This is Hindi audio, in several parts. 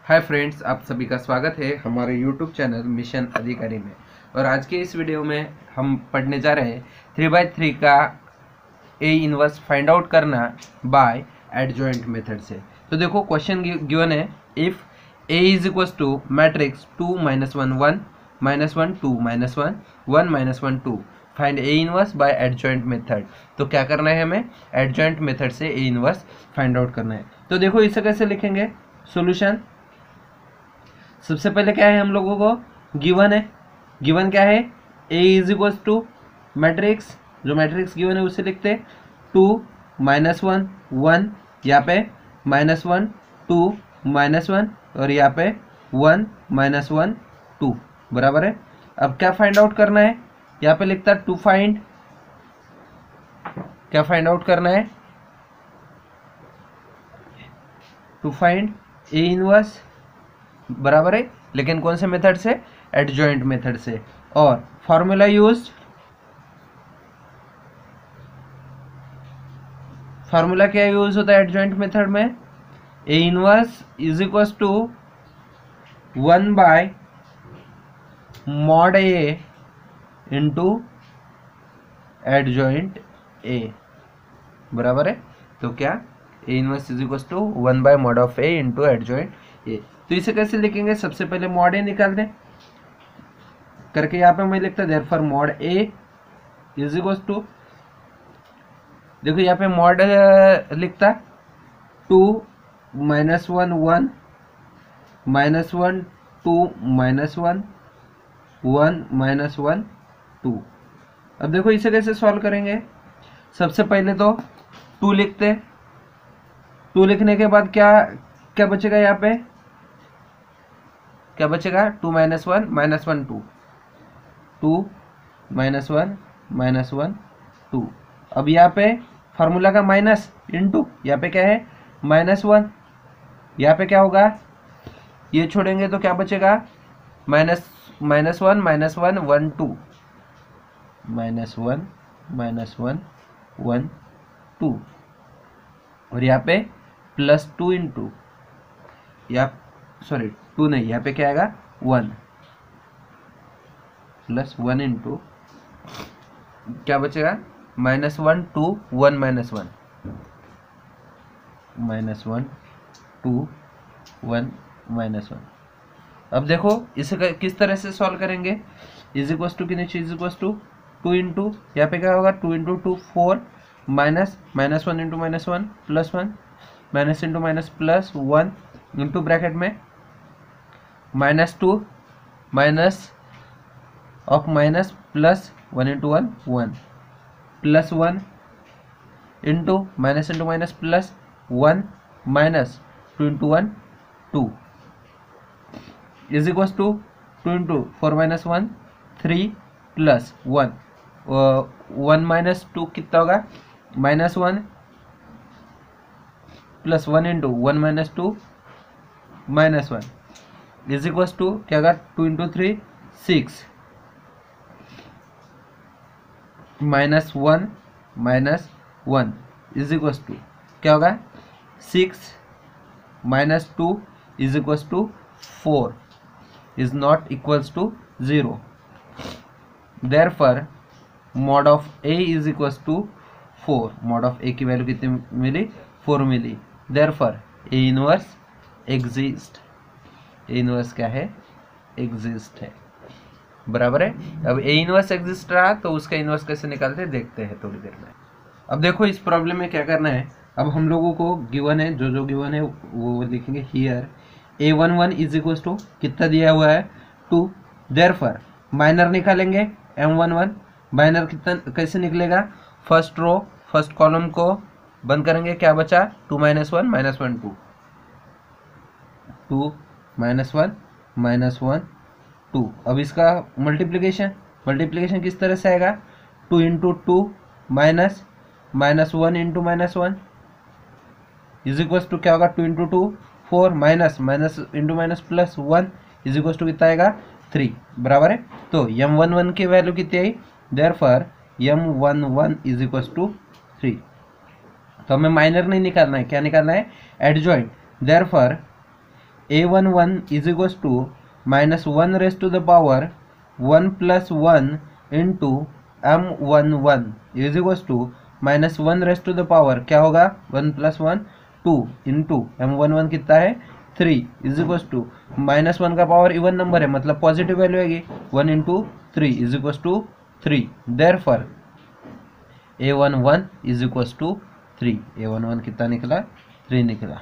हाय फ्रेंड्स, आप सभी का स्वागत है हमारे यूट्यूब चैनल मिशन अधिकारी में। और आज के इस वीडियो में हम पढ़ने जा रहे हैं 3/3 का ए इनवर्स फाइंड आउट करना बाय एडजॉइंट मेथड से। तो देखो क्वेश्चन गिवन है, if A is equal to matrix 2 - 1 1 - 1 2 - 1 1 - 1 2 find A inverse by adjoint method. तो क्या करना है, हमें एडजॉइंट मेथड से ए इनवर्स फाइंड आउट करना है। तो देखो इसे कैसे लिखेंगे सॉल्यूशन। सबसे पहले क्या है, हम लोगों को गिवन है, गिवन क्या है, ए इज इक्वल टू मैट्रिक्स, जो मैट्रिक्स गिवन है उसे लिखते 2 - 1 1, यहाँ पे -1 2 -1 और यहाँ पे 1 -1 2 बराबर है। अब क्या फाइंड आउट करना है, यहाँ पे लिखता टू फाइंड, क्या फाइंड आउट करना है, टू फाइंड ए इनवर्स बराबर है, लेकिन कौन से मेथड से, एडजॉइंट मेथड से। और फॉर्मूला यूज, फॉर्मूला क्या यूज होता है एडजॉइंट मेथड में, A inverse is equal to 1 by mod A into adjoint A बराबर है। तो क्या, A inverse is equal to 1 by mod of A into adjoint A. तो इसे कैसे लिखेंगे, सबसे पहले मॉड ए निकाल दें करके, यहाँ पे मैं लिखता therefore mod A is equal to, देखो यहाँ पे मॉड लिखता 2 - 1 1 -1 2 -1 1 -1 2। अब देखो इसे कैसे सॉल्व करेंगे, सबसे पहले तो 2 लिखते, 2 लिखने के बाद क्या क्या बचेगा, यहाँ पे क्या बचेगा, 2 - 1 -1 2 2 -1 -1 2। अब यहाँ पे फार्मूला का माइनस इंटू, यहाँ पे क्या है -1, यहाँ पे क्या होगा, ये छोड़ेंगे तो क्या बचेगा, -1 -1 1 2 -1 -1 1 2 और यहाँ पे +2 इंटू, या सॉरी 2 नहीं, यहाँ पे क्या आएगा 1 +1 इंटू क्या बचेगा, -1 2 1 -1 -1 2 1 -1। अब देखो इसे किस तरह से सॉल्व करेंगे, इज इक्वल टू के नीचे इज इक्वल टू 2 इंटू, यहाँ पे क्या होगा 2 into 2 4 -1 into -1 +1 minus into minus +1 into bracket में -2 minus of minus +1 into 1 1 +1 into minus +1 minus 2 into 1 2 is equal to 2 into 4 - 1 3 +1 1 - 2 कितना होगा, -1 +1 इंटू 1 - 2 -1 इज इक्वल टू क्या होगा, 2 इंटू 3 6 -1 -1 इज इक्वल टू क्या होगा, 6 - 2 is equal to 4 is not equals to 0। Therefore mod of A is equal to 4, mod of A की वैल्यू कितनी मिली, 4 मिली। Therefore A inverse exist, A inverse क्या है, एग्जिस्ट है बराबर है। अब ए इनवर्स एग्जिस्ट रहा तो उसका इनवर्स कैसे निकालते हैं देखते हैं थोड़ी देर में। अब देखो इस प्रॉब्लम में क्या करना है, अब हम लोगों को गिवन है, जो गिवन है वो लिखेंगे here, A11 is equal to कितना दिया हुआ है 2। देयरफॉर माइनर निकालेंगे M11, माइनर कितना कैसे निकलेगा, फर्स्ट रो फर्स्ट कॉलम को बंद करेंगे, क्या बचा 2 - 1 -1 2 2 -1 -1 2। अब इसका मल्टीप्लिकेशन किस तरह से आएगा, 2 into 2 minus -1 into -1 is equal to क्या होगा, 2 into 2 4 minus into minus +1 is equal to कितना आएगा 3 बराबर है। तो M11 की वैल्यू कितनी आई, therefore M11 is equal to 3। तो हमें माइनर नहीं निकालना है, क्या निकालना है, adjoint. Therefore A11 is equals to minus 1 raise to the power 1 plus 1 into M11 is equals to minus 1 raise to the power क्या होगा 1 प्लस 1 2 इंटू M11 कितना है 3 इज इक्वल्स टू माइनस 1 का पावर इवन नंबर है मतलब पॉजिटिव वैल्यू आएगी 1 into 3 is equals to 3 therefore A11 is equals to 3 A11 कितना निकला 3 निकला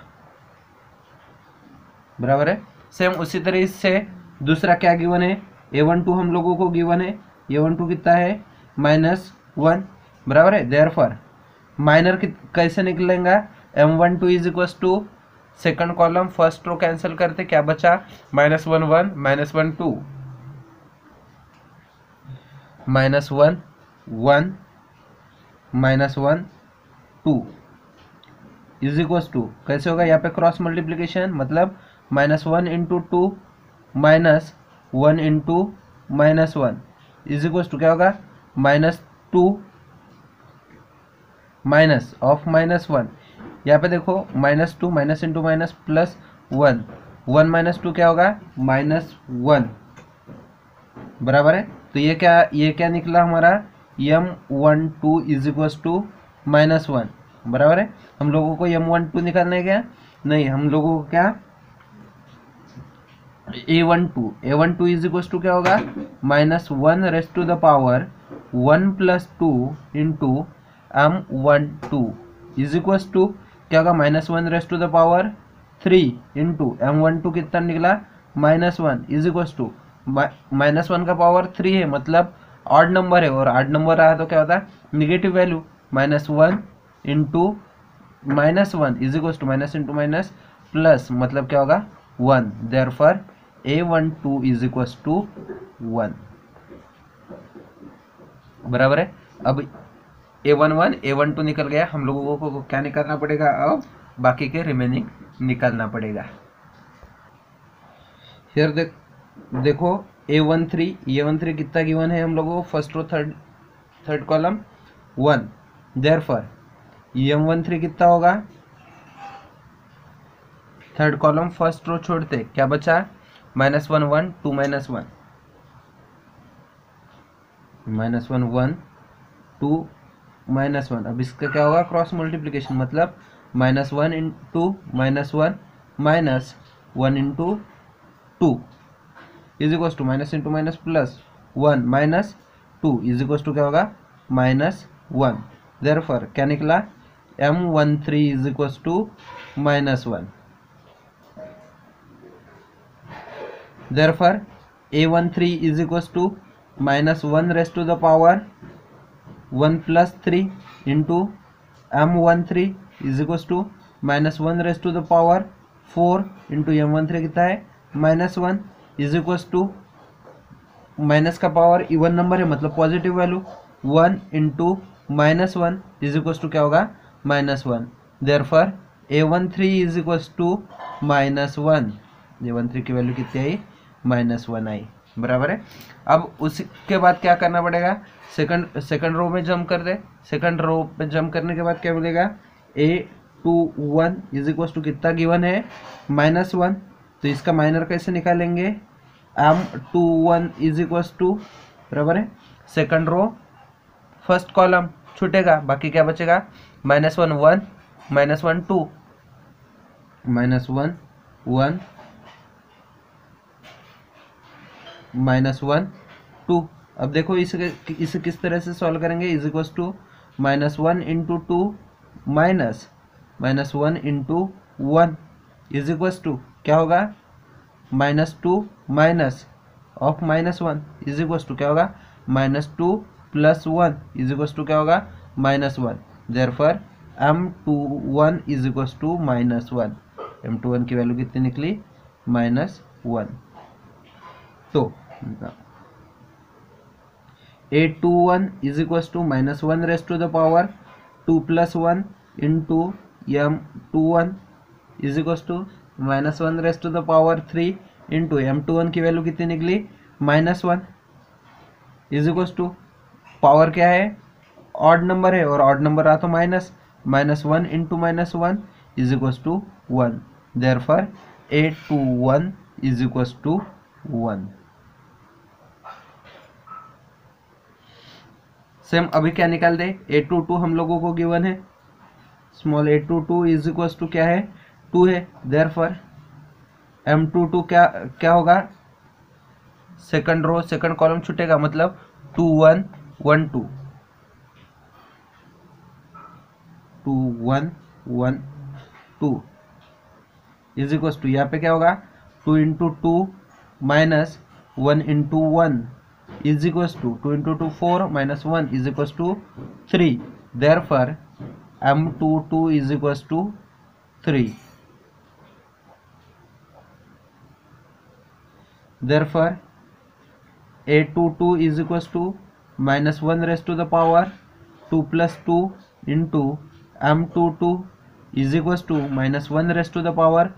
बराबर है। सेम उसी तरीके से दूसरा क्या गिवन है A12 हम लोगों को गिवन है A12 कितना है -1 बराबर है देयरफॉर माइनर कैसे निकलेगा M12 is equals to second column first row cancel करते क्या बचा -1 1 -1 2 -1 1 -1 2 इज इक्वल्स टू कैसे होगा यहाँ पे क्रॉस मल्टीप्लीकेशन मतलब -1 into 2 -1 into -1 is equals to क्या होगा -2 माइनस ऑफ -1 यहाँ पे देखो -2 माइनस इंटू माइनस प्लस 1 1 -2 क्या होगा -1 बराबर है। तो ये क्या निकला हमारा M12 इज इक्वल्स टू -1 बराबर है। हम लोगों को M12 निकालना है क्या नहीं हम लोगों को क्या A12 इज इक्वल्स टू क्या होगा -1 raise to the power 1 plus 2 into M12 is equals to क्या होगा -1 raise to the power 3 into M12 कितना निकला -1 इज इक्वल्स टू -1 का पावर 3 है मतलब ऑड नंबर है और ऑड नंबर रहा तो क्या होता है negative value -1 into -1 is equals to minus into minus plus मतलब क्या होगा 1 therefore A12 is equals to 1 बराबर है। अब A11 A12 निकल गया हम लोगों को क्या निकालना पड़ेगा अब बाकी के रिमेनिंग निकालना पड़ेगा। फिर देखो A13 कितना गिवन है हम लोगों को first row third column 1 therefore M13 कितना होगा थर्ड कॉलम फर्स्ट रो छोड़ते क्या बचा -1 1 2 -1 -1 2 -1 अब इसका क्या होगा क्रॉस मल्टीप्लिकेशन मतलब -1 into -1 -1 into 2 is equals to minus into minus plus 1 -2 is equals to क्या होगा -1 देयरफॉर क्या निकला M13 is equals to -1 therefore A13 is equals to -1 raise to the power 1 plus 3 into M13 is equals to -1 raise to the power 4 into M13 कितना है -1 इज इक्वल्स टू माइनस का पावर इवन नंबर है मतलब positive value 1 into -1 is equals to क्या होगा -1 therefore A13 is equals to -1 A13 की वैल्यू कितनी आई -1 आई बराबर है। अब उसके बाद क्या करना पड़ेगा सेकंड रो में जंप कर दे सेकंड रो पे जंप करने के बाद क्या मिलेगा A21 इज इक्वल्स टू कितना गिवन है -1 तो इसका माइनर कैसे निकालेंगे M21 इज इक्वल्स टू बराबर है सेकंड रो फर्स्ट कॉलम छूटेगा बाकी क्या बचेगा -1 1 -1 2 -1 1 -1 2 अब देखो इसे किस तरह से सॉल्व करेंगे is equals to -1 into 2 -1 into 1 is equals to क्या होगा -2 minus of -1 is equals to क्या होगा -2 प्लस 1 इज इक्वल्स टू क्या होगा -1 therefore M21 is equals to -1 M21 की वैल्यू कितनी निकली -1 तो A21 is equals to -1 raise to the power 2 plus 1 into M21 is equals to -1 raise to the power 3 into M21 की वैल्यू कितनी निकली -1 इज इक्वल्स टू पावर क्या है ऑड नंबर है और ऑड नंबर रहा तो -1 into -1 is equals to 1 therefore A21 is equal to 1। Same अभी क्या निकाल दे, A22 हम लोगों को गिवन है, small a22 is equal to क्या है 2 है, देयरफॉर M22 क्या क्या होगा, सेकंड रो सेकंड कॉलम छूटेगा, मतलब 2 1 1 2 2 1 1 2 इज इक्वल टू यहाँ पे क्या होगा 2 into 2 minus 1 into 1 is equal to 2 into 2 4 minus 1 is equal to 3, therefore M22 is equal to 3, therefore A22 is equal to minus 1 raised to the power 2 plus 2 into M22 is equal to minus 1 raised to the power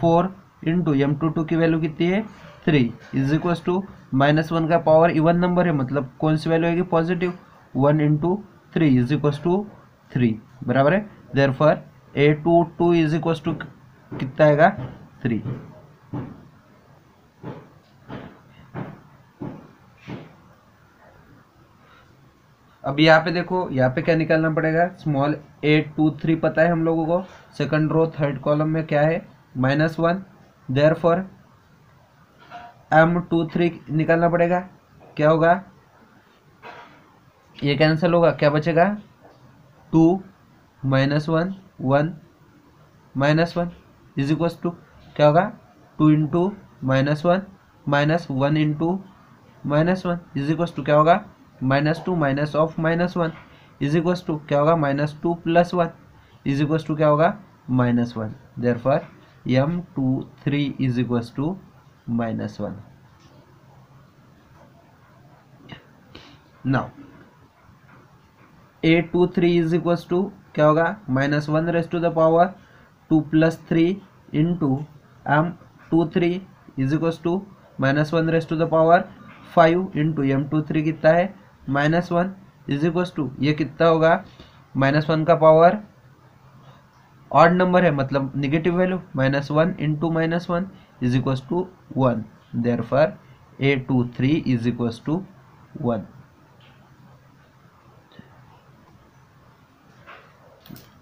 4 into M22 की वैल्यू कितनी है 3 इज इक्वल टू माइनस 1 का पावर इवन नंबर है, मतलब कौन सी वैल्यू आएगी positive, 1 into 3 is equal to 3 बराबर है, therefore A22 is equal to कितना आएगा 3। अब यहाँ पे देखो, यहाँ पे क्या निकालना पड़ेगा, स्मॉल A23 पता है हम लोगों को, सेकंड रो थर्ड कॉलम में क्या है -1, देयरफॉर M23 निकालना पड़ेगा, क्या होगा, ये कैंसिल होगा, क्या बचेगा 2 -1 1 -1 इज इक्वल टू क्या होगा 2 into -1 minus 1 into -1 is equal to क्या होगा -2 minus of -1 is equal to क्या होगा -2 प्लस 1 इज इक्वल टू क्या होगा -1, therefore M23 is equal to -1। Now A23 is equal to क्या होगा -1 raised to the power 2 plus 3 into M23 is equal to -1 raised to the power 5 into M23 कितना है -1 इज इक्वल टू ये कितना होगा, -1 का पावर ऑड नंबर है, मतलब negative value, -1 into -1 is equal to 1, therefore A23 is equal to 1।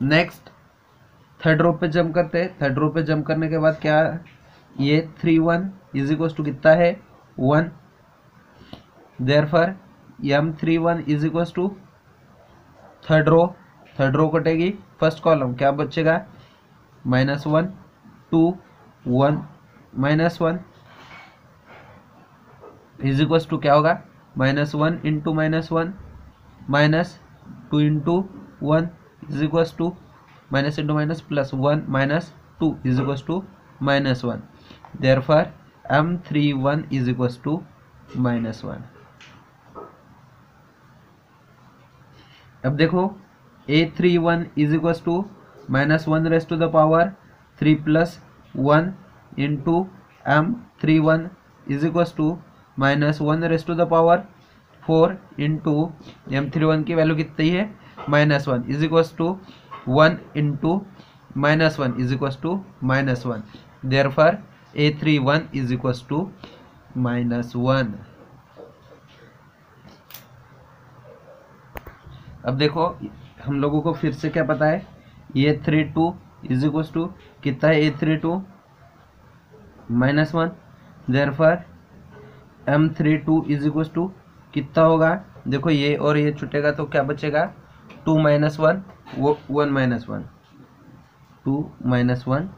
Next third row पे जंप करते हैं, थर्ड रो पे जंप करने के बाद क्या, ये 3 1 इज इक्वल टू कितना है 1, therefore M31 is equal to third row कटेगी, फर्स्ट कॉलम क्या बचेगा -1 2 1 -1 इज इक्वल टू क्या होगा -1 into -1 minus 2 into 1 is equal to minus into minus plus 1 minus 2 is equal to -1, therefore M31 is equal to -1। अब देखो A31 is equal to -1 raised to the power 3 plus 1 into M31 is equal to -1 raised to the power 4 into M31 की वैल्यू कितनी है -1 is equal to 1 into -1 is equal to -1, therefore A31 is equal to -1। अब देखो हम लोगों को फिर से क्या पता है, ये 32 इज इक्वल टू कितना है A32 -1, therefore M32 is equal to कितना होगा, देखो ये और ये छूटेगा तो क्या बचेगा 2 - 1 1 -1 2 - 1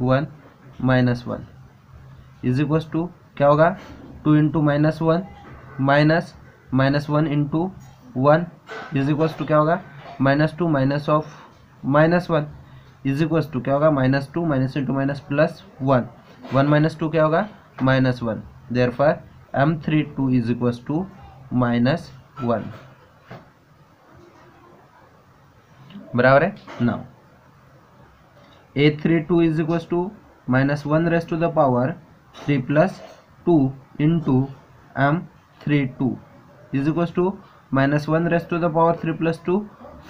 1 -1 इज इक्वल टू क्या होगा 2 into -1 minus -1 into 1 is equal to क्या होगा -2 minus of -1 is equal to क्या होगा -2 minus into minus plus 1 1 minus 2 क्या होगा -1, therefore M32 is equal to -1 बराबर है। Now A32 is equal to -1 raised to the power 3 plus 2 into M32 is equal to -1 raised to the power 3 plus 2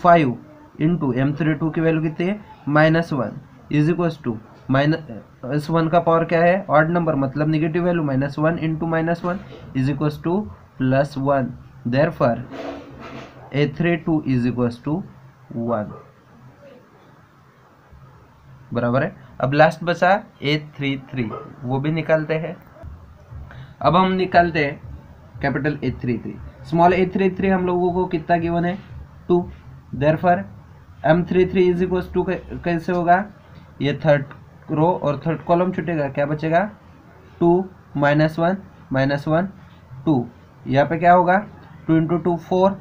5 into M32 की वैल्यू कितनी है -1 is equal to minus one का पावर क्या है, ऑड नंबर मतलब negative value, -1 into -1 is equals to +1, therefore A32 is equals to 1, बराबर है। अब लास्ट बचा A33, वो भी निकालते हैं। अब हम निकालते हैं कैपिटल A33। स्मॉल A33 हम लोगों को कितना गिवन है, 2, therefore M33 is equals to कैसे होगा, ये थर्ड रो और थर्ड कॉलम छूटेगा, क्या बचेगा 2 -1 -1 2, यहाँ पे क्या होगा 2 into 2 4,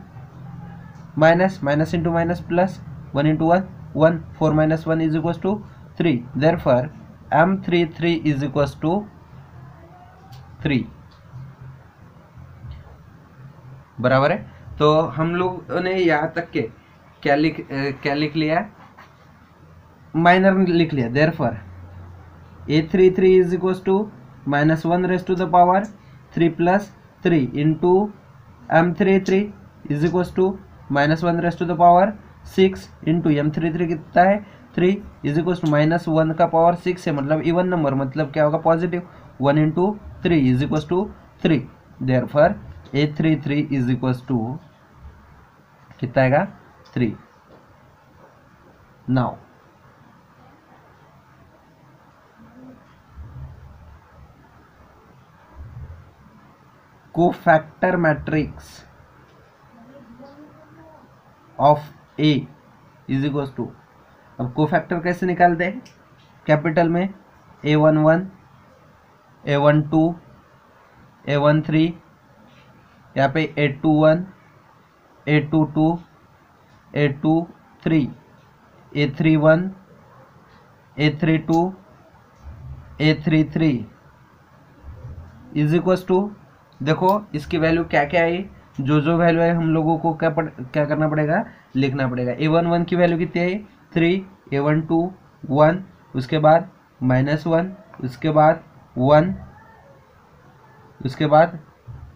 minus into minus plus, 1 into 1 1, 4 - 1 is equals to 3, therefore M33 is equals to 3, बराबर है। तो हम लोग ने यहाँ तक के क्या लिख लिया, माइनर लिख लिया, therefore A33 is equals to -1 raise to the power 3 + 3 into M33 is equals to -1 raise to the power 6 into M33 कितना है 3 इज इक्वल्स टू -1 का पावर 6 है, मतलब इवन नंबर, मतलब क्या होगा positive, 1 into 3 is equals to 3, therefore A33 is equals to कितना आएगा 3। Now cofactor matrix of A is equal to, अब कोफैक्टर कैसे निकालते हैं, कैपिटल में A11 A12 A13, यहाँ पे A21 A22 A23 A31 A32 A33 is equals to, देखो इसकी वैल्यू क्या क्या है, जो वैल्यू है हम लोगों को क्या करना पड़ेगा, लिखना पड़ेगा। A11 की वैल्यू कितनी है 3, A12 1, उसके बाद -1, उसके बाद 1, उसके बाद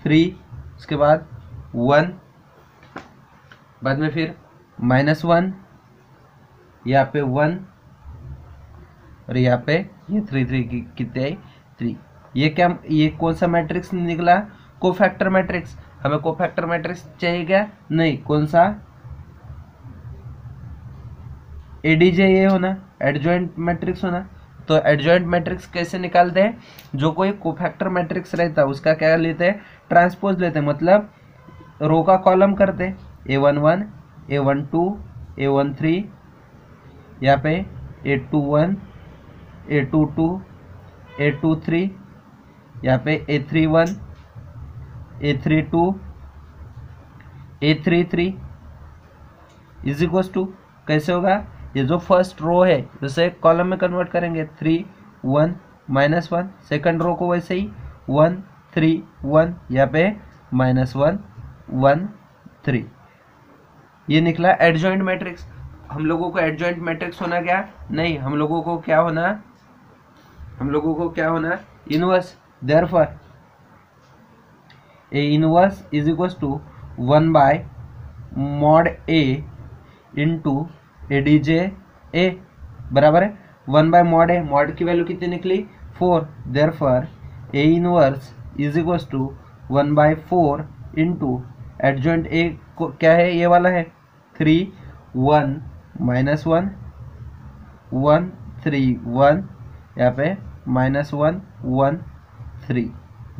3, उसके बाद 1, बाद में फिर -1, यहाँ पे 1 और यहाँ पे ये 3 की कितने है 3। ये क्या, ये कौन सा मैट्रिक्स निकला, कोफैक्टर मैट्रिक्स। हमें कोफैक्टर मैट्रिक्स चाहिए क्या, नहीं, कौन सा, ADJ ये होना, एडजॉइंट मैट्रिक्स होना। तो एडजॉइंट मैट्रिक्स कैसे निकालते हैं, जो कोई कोफैक्टर मैट्रिक्स रहता है उसका क्या लेते हैं, ट्रांसपोज लेते हैं, मतलब रो का कॉलम करते हैं, A11 A12 A13, यहाँ पे A21 A22 A23, यहाँ पे A31 A32 A33 is equals to कैसे होगा, ये जो फर्स्ट रो है उसे कॉलम में कन्वर्ट करेंगे, 3 1 -1, सेकंड रो को वैसे ही 1 3 1, यहाँ पे -1 1 3, ये निकला एडजॉइंट मैट्रिक्स। हम लोगों को एडजॉइंट मैट्रिक्स होना क्या, नहीं, हम लोगों को क्या होना inverse, therefore A inverse is equals to 1/mod A into ADJ A, बराबर है 1/mod A, मॉड की वैल्यू कितनी निकली 4, therefore A inverse is equals to 1/4 into adjoint A को क्या है, ये वाला है 3 1 -1 1 3 1, यहाँ पे -1 1 3,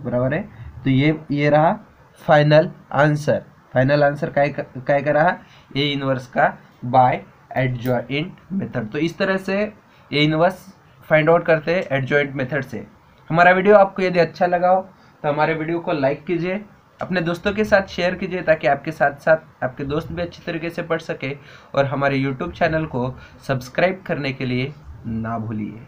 बराबर है। तो ये रहा फाइनल आंसर। फाइनल आंसर काय का रहा, A इनवर्स का बाय एडजॉइंट मेथड। तो इस तरह से A इनवर्स फाइंड आउट करते हैं एडजॉइंट मेथड से। हमारा वीडियो आपको यदि अच्छा लगा हो तो हमारे वीडियो को लाइक कीजिए, अपने दोस्तों के साथ शेयर कीजिए, ताकि आपके साथ साथ आपके दोस्त भी अच्छी तरीके से पढ़ सके, और हमारे YouTube चैनल को सब्सक्राइब करने के लिए ना भूलिए।